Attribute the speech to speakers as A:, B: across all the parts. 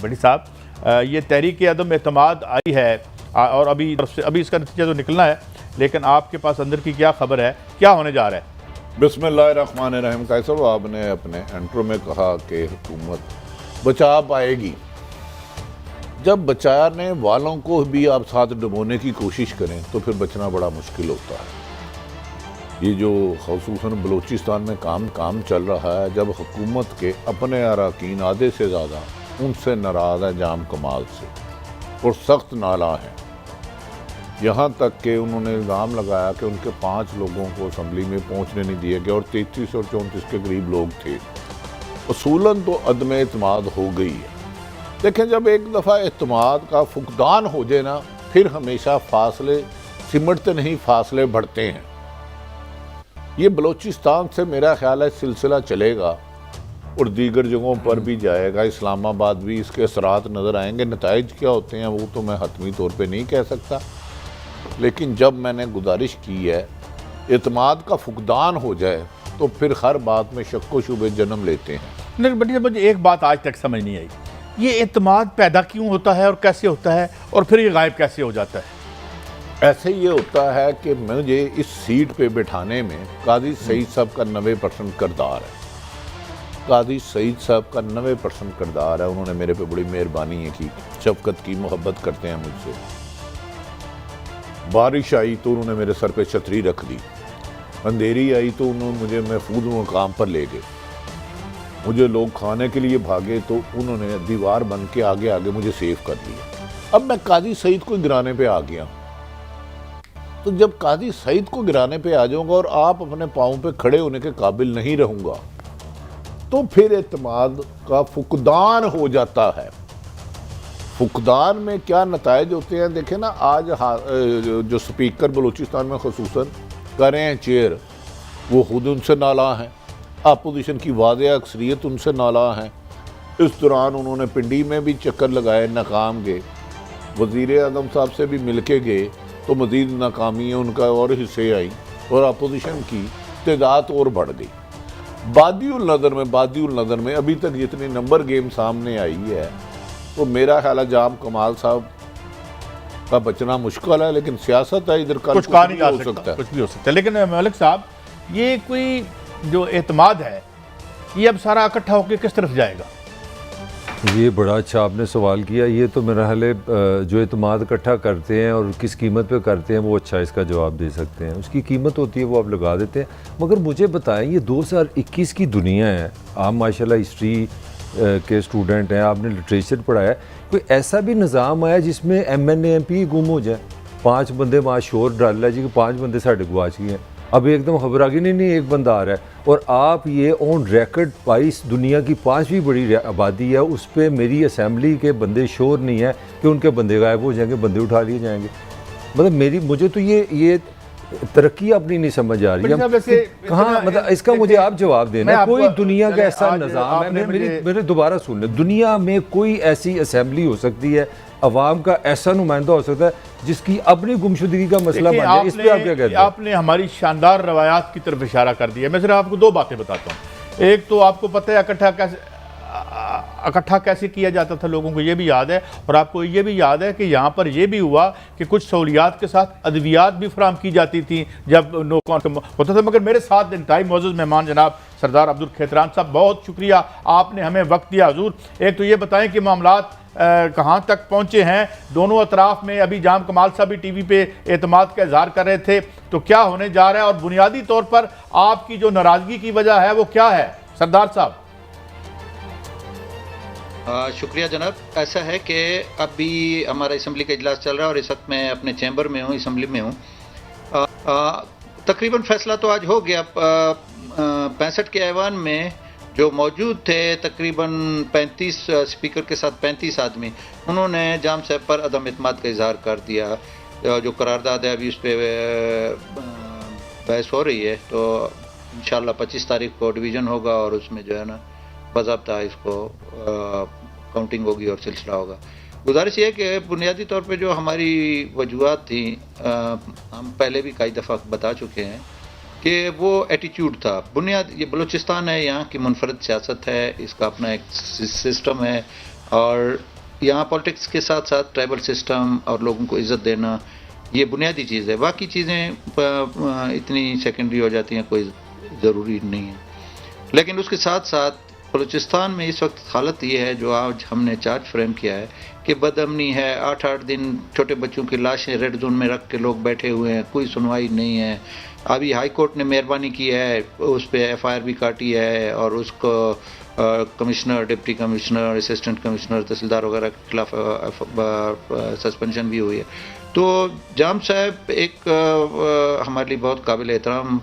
A: بڑی صاحب یہ تحریک عدم اعتماد آئی ہے اور ابھی اس کا نتیجہ تو نکلنا ہے، لیکن آپ کے پاس اندر کی کیا خبر ہے، کیا ہونے جا رہا ہے؟
B: بسم اللہ الرحمن الرحیم۔ قیصر آپ نے اپنے انٹرو میں کہا کہ حکومت بچا پائے گی۔ جب بچانے والوں کو بھی آپ ساتھ ڈبونے کی کوشش کریں تو پھر بچنا بڑا مشکل ہوتا ہے۔ یہ جو خصوصاً بلوچستان میں کام چل رہا ہے، جب حکومت کے اپنے اراکین آدھے سے زیادہ ان سے ناراض ہے جام کمال سے اور سخت نالاں ہیں، یہاں تک کہ انہوں نے الزام لگایا کہ ان کے 5 لوگوں کو اسمبلی میں پہنچنے نہیں دیا گیا اور 33 اور 34 کے قریب لوگ تھے۔ اصولاً تو عدم اعتماد ہو گئی ہے، دیکھیں جب ایک دفعہ اعتماد کا فقدان ہو جائے نا، پھر ہمیشہ فاصلے سمٹتے نہیں، فاصلے بڑھتے ہیں۔ یہ بلوچستان سے میرا خیال ہے سلسلہ چلے گا اور دیگر جگہوں پر بھی جائے گا، اسلام آباد بھی اس کے اثرات نظر آئیں گے۔ نتائج کیا ہوتے ہیں وہ تو میں حتمی طور پہ نہیں کہہ سکتا، لیکن جب میں نے گزارش کی ہے اعتماد کا فقدان ہو جائے تو پھر ہر بات میں شک و شبے جنم لیتے ہیں۔
A: لیکن بڑی صاحب مجھے ایک بات آج تک سمجھ نہیں آئی، یہ اعتماد پیدا کیوں ہوتا ہے اور کیسے ہوتا ہے اور پھر یہ غائب کیسے ہو جاتا ہے؟
B: ایسے یہ ہوتا ہے کہ مجھے اس سیٹ پہ بٹھانے میں قاضی سعید صاحب کا 90% کردار ہے۔ قاضی سعید صاحب کا 90% کردار ہے، انہوں نے میرے پہ بڑی مہربانی ہے کی، شفقت کی، محبت کرتے ہیں مجھ سے۔ بارش آئی تو انہوں نے میرے سر پہ چھتری رکھ دی، اندھیری آئی تو انہوں نے مجھے محفوظ مقام پر لے گئے، مجھے لوگ کھانے کے لیے بھاگے تو انہوں نے دیوار بن کے آگے مجھے سیف کر لیا۔ اب میں قاضی سعید کو گرانے پہ آ گیا، تو جب قاضی سعید کو گرانے پہ آ جاؤں گا اور آپ اپنے پاؤں پہ کھڑے ہونے کے قابل نہیں رہوں گا تو پھر اعتماد کا فقدان ہو جاتا ہے۔ فقدان میں کیا نتائج ہوتے ہیں دیکھیں نا، آج جو سپیکر بلوچستان میں خصوصاً کر رہے ہیں چیئر، وہ خود ان سے نالاں ہیں، اپوزیشن کی واضح اکثریت ان سے نالاں ہیں۔ اس دوران انہوں نے پنڈی میں بھی چکر لگائے، ناکام گئے، وزیر اعظم صاحب سے بھی مل کے گئے تو مزید ناکامیاں ان کا اور حصے آئیں اور اپوزیشن کی تعداد اور بڑھ گئی۔ بادی النظر میں ابھی تک جتنی نمبر گیم سامنے آئی ہے تو میرا خیال ہے جام کمال صاحب کا بچنا مشکل ہے، لیکن سیاست ہے، ادھر کچھ
A: کہا نہیں جا سکتا، کچھ بھی ہو سکتا ہے۔ لیکن ملک صاحب یہ کوئی جو اعتماد ہے یہ اب سارا اکٹھا ہو کے کس طرف جائے گا؟
C: یہ بڑا اچھا آپ نے سوال کیا۔ یہ تو میرا حال ہے جو اعتماد اکٹھا کرتے ہیں اور کس قیمت پہ کرتے ہیں وہ اچھا اس کا جواب دے سکتے ہیں، اس کی قیمت ہوتی ہے وہ آپ لگا دیتے ہیں۔ مگر مجھے بتائیں، یہ 2021 کی دنیا ہے، آپ ماشاءاللہ ہسٹری کے اسٹوڈنٹ ہیں، آپ نے لٹریچر پڑھایا ہے، کوئی ایسا بھی نظام آیا جس میں M N A M P گم ہو جائے؟ 5 بندے وہاں شور ڈال رہا ہے جی کہ 5 بندے ساڑھے گواچ گئے ہیں، اب ایک دم خبر آ گئی نہیں ایک بندہ آ رہا ہے، اور آپ یہ آن ریکارڈ 22 دنیا کی 5ویں بڑی آبادی ہے، اس پہ میری اسمبلی کے بندے شور نہیں ہے کہ ان کے بندے غائب ہو جائیں گے، بندے اٹھا لیے جائیں گے۔ مطلب مجھے تو یہ ترقی اپنی نہیں سمجھ آ رہی ہے کہاں، مطلب اس کا مجھے آپ جواب دینا۔ کوئی دنیا کا ایسا نظام ہے، میرے دوبارہ سن لیں، دنیا میں کوئی ایسی اسمبلی ہو سکتی ہے، عوام کا ایسا نمائندہ ہو سکتا ہے جس کی اپنی گمشدگی کا مسئلہ بن جائے؟ اس پہ آپ کیا کہتے ہیں؟
A: آپ نے ہماری شاندار روایات کی طرف اشارہ کر دیا۔ میں صرف آپ کو 2 باتیں بتاتا ہوں۔ ایک تو آپ کو پتہ ہے اکٹھا کیسے کیا جاتا تھا، لوگوں کو یہ بھی یاد ہے، اور آپ کو یہ بھی یاد ہے کہ یہاں پر یہ بھی ہوا کہ کچھ سہولیات کے ساتھ ادویات بھی فراہم کی جاتی تھیں جب ہوتا تھا۔ مگر میرے ساتھ انتہائی معزز مہمان جناب سردار عبدالکھیتران صاحب، بہت شکریہ، آپ نے ہمیں وقت دیا حضور۔ ایک تو یہ بتائیں کہ معاملات کہاں تک پہنچے ہیں دونوں اطراف میں؟ ابھی جام کمال صاحب بھی ٹی وی پہ اعتماد کا اظہار کر رہے تھے، تو کیا ہونے جا رہا ہے اور بنیادی طور پر آپ کی جو ناراضگی کی وجہ ہے وہ کیا ہے سردار صاحب؟
D: شکریہ جناب۔ ایسا ہے کہ ابھی ہمارا اسمبلی کا اجلاس چل رہا ہے اور اس وقت میں اپنے چیمبر میں ہوں، اسمبلی میں ہوں۔ تقریباً فیصلہ تو آج ہو گیا۔ 65 کے ایوان میں جو موجود تھے تقریباً 35 اسپیکر کے ساتھ 35 آدمی، انہوں نے جام صاحب پر عدم اعتماد کا اظہار کر دیا۔ جو قرارداد ہے ابھی اس پہ بحث ہو رہی ہے، تو انشاءاللہ 25 تاریخ کو ڈویژن ہوگا اور اس میں جو ہے نا باضابطہ اس کو کاؤنٹنگ ہوگی اور سلسلہ ہوگا۔ گزارش یہ ہے کہ بنیادی طور پہ جو ہماری وجوہات تھیں، ہم پہلے بھی کئی دفعہ بتا چکے ہیں کہ وہ ایٹیچیوڈ تھا۔ یہ بلوچستان ہے، یہاں کی منفرد سیاست ہے، اس کا اپنا ایک سسٹم ہے، اور یہاں پالیٹکس کے ساتھ ساتھ ٹرائبل سسٹم اور لوگوں کو عزت دینا یہ بنیادی چیز ہے. باقی چیزیں اتنی سیکنڈری ہو جاتی ہیں، کوئی ضروری نہیں ہے. لیکن اس کے ساتھ ساتھ بلوچستان میں اس وقت حالت یہ ہے جو آج ہم نے چارج فریم کیا ہے کہ بد امنی ہے. 8 دن چھوٹے بچوں کی لاشیں ریڈ زون میں رکھ کے لوگ بیٹھے ہوئے ہیں، کوئی سنوائی نہیں ہے. ابھی ہائی کورٹ نے مہربانی کی ہے، اس پہ ایف آئی آر بھی کاٹی ہے اور اس کو commissioner, deputy commissioner, assistant commissioner, تحصیلدار وغیرہ کے خلاف سسپینشن بھی ہوئی ہے. تو جام صاحب ایک ہمارے لیے بہت قابل احترام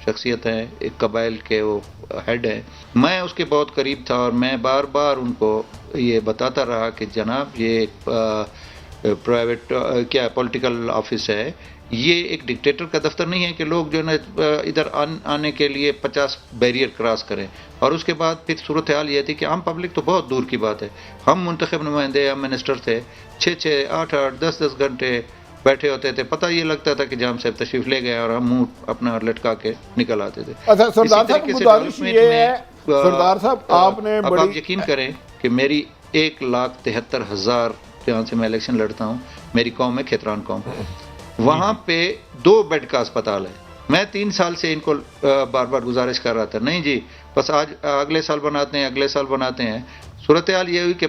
D: شخصیت ہیں، ایک قبائل کے وہ ہیڈ ہیں. میں اس کے بہت قریب تھا اور میں بار بار ان کو یہ بتاتا رہا کہ جناب یہ پرائیویٹ کیا پولیٹیکل آفس ہے، یہ ایک ڈکٹیٹر کا دفتر نہیں ہے کہ لوگ جو ہے نا ادھر آنے کے لیے 50 بیریئر کراس کریں. اور اس کے بعد پھر صورتحال یہ تھی کہ عام پبلک تو بہت دور کی بات ہے، ہم منتخب نمائندے، ہم منسٹر تھے، 6 8 10 گھنٹے بیٹھے ہوتے تھے، پتہ یہ لگتا تھا کہ جام صاحب تشریف لے گئے اور ہم منہ اپنا لٹکا کے نکل آتے تھے.
B: اچھا سردار صاحب گزارش یہ ہے، سردار صاحب آپ نے
D: اب آپ یقین کریں کہ میری 1,73,000 جہاں سے میں الیکشن لڑتا ہوں، میری قوم ہے کھیتران قوم، وہاں پہ 2 بیڈ کا اسپتال ہے. میں 3 سال سے ان کو بار بار گزارش کر رہا تھا، نہیں جی بس آج اگلے سال بناتے ہیں، اگلے سال بناتے ہیں. صورتحال یہ ہوئی کہ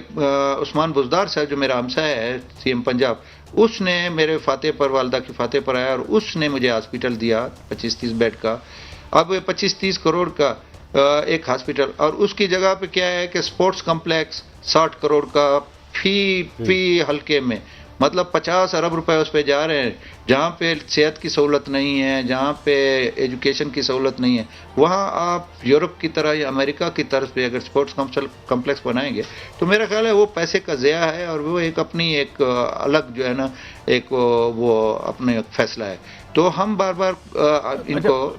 D: عثمان بزدار صاحب جو میرا ہمسایہ ہے سی ایم پنجاب، اس نے میرے فاتح پر، والدہ کی فاتح پر آیا اور اس نے مجھے ہاسپٹل دیا 25-30 بیڈ کا. اب 25-30 کروڑ کا ایک ہاسپٹل، اور اس کی جگہ پہ کیا ہے کہ سپورٹس کمپلیکس 60 کروڑ کا فی حلقے میں، مطلب 50 ارب روپے اس پہ جا رہے ہیں. جہاں پہ صحت کی سہولت نہیں ہے، جہاں پہ ایجوکیشن کی سہولت نہیں ہے، وہاں آپ یورپ کی طرح یا امریکہ کی طرف پہ اگر سپورٹس کمپلیکس بنائیں گے تو میرا خیال ہے وہ پیسے کا ضیاع ہے اور وہ ایک اپنی ایک الگ جو ہے نا ایک وہ اپنے فیصلہ ہے. تو ہم بار بار ان کو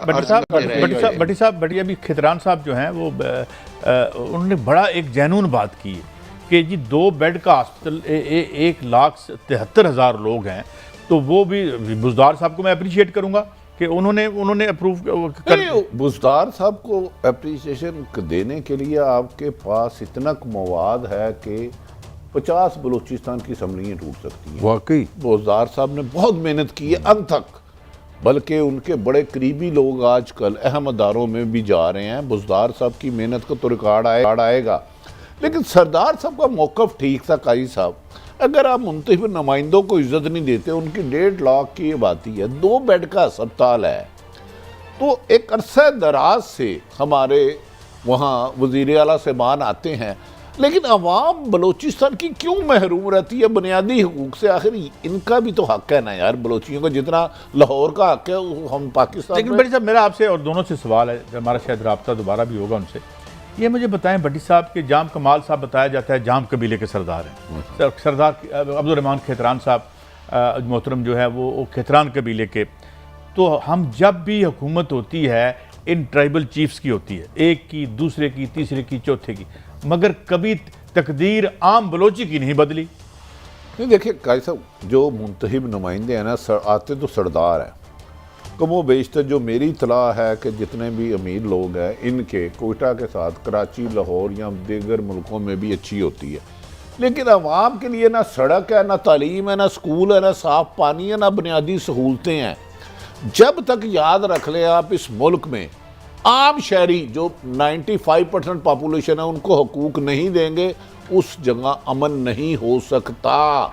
A: بٹی صاحب ابھی کھتران صاحب جو ہیں وہ انہوں نے بڑا ایک جنون بات کی ہے کہ جی 2 بیڈ کا ہاسپٹل 1,73,000 لوگ ہیں. تو وہ بھی بزدار صاحب کو میں اپریشیٹ کروں گا کہ انہوں نے اپروو کر.
B: بزدار صاحب کو اپریشیشن دینے کے لیے آپ کے پاس اتنا مواد ہے کہ 50 بلوچستان کی اسمبلیاں ٹوٹ سکتی ہیں.
C: واقعی
B: بزدار صاحب نے بہت محنت کی ہے انت تک، بلکہ ان کے بڑے قریبی لوگ آج کل اہم اداروں میں بھی جا رہے ہیں. بزدار صاحب کی محنت کا تو ریکارڈ آئے گا. لیکن سردار صاحب کا موقف ٹھیک تھا. قاضی صاحب اگر آپ منتخب نمائندوں کو عزت نہیں دیتے، ان کی 1.5 لاکھ کی یہ باتی ہے، 2 بیڈ کا اسپتال ہے، تو ایک عرصہ دراز سے ہمارے وہاں وزیر اعلیٰ صاحبان آتے ہیں، لیکن عوام بلوچستان کی کیوں محروم رہتی ہے بنیادی حقوق سے؟ آخر ان کا بھی تو حق ہے نا یار، بلوچیوں کا جتنا لاہور کا حق ہے ہم پاکستان.
A: لیکن بٹی صاحب میرا آپ سے اور دونوں سے سوال ہے، ہمارا شاید رابطہ دوبارہ بھی ہوگا ان سے. یہ مجھے بتائیں بٹی صاحب کہ جام کمال صاحب بتایا جاتا ہے جام قبیلے کے سردار ہیں، سردار عبدالرحمان کھیتران صاحب محترم جو ہے وہ کھیتران قبیلے کے. تو ہم جب بھی حکومت ہوتی ہے ان ٹرائبل چیفز کی ہوتی ہے، ایک کی، دوسرے کی، تیسرے کی، چوتھے کی، مگر کبھی تقدیر عام بلوچی کی نہیں بدلی.
B: نہیں دیکھیں قاضی صاحب، جو منتخب نمائندے ہیں نا آتے تو سردار ہیں. کم و بیشتر جو میری اطلاع ہے کہ جتنے بھی امیر لوگ ہیں ان کے کوئٹہ کے ساتھ کراچی، لاہور یا دیگر ملکوں میں بھی اچھی ہوتی ہے. لیکن عوام کے لیے نہ سڑک ہے، نہ تعلیم ہے، نہ سکول ہے، نہ صاف پانی ہے، نہ بنیادی سہولتیں ہیں. جب تک یاد رکھ لیں آپ اس ملک میں عام شہری جو 95% پاپولیشن ہے ان کو حقوق نہیں دیں گے، اس جگہ امن نہیں ہو سکتا.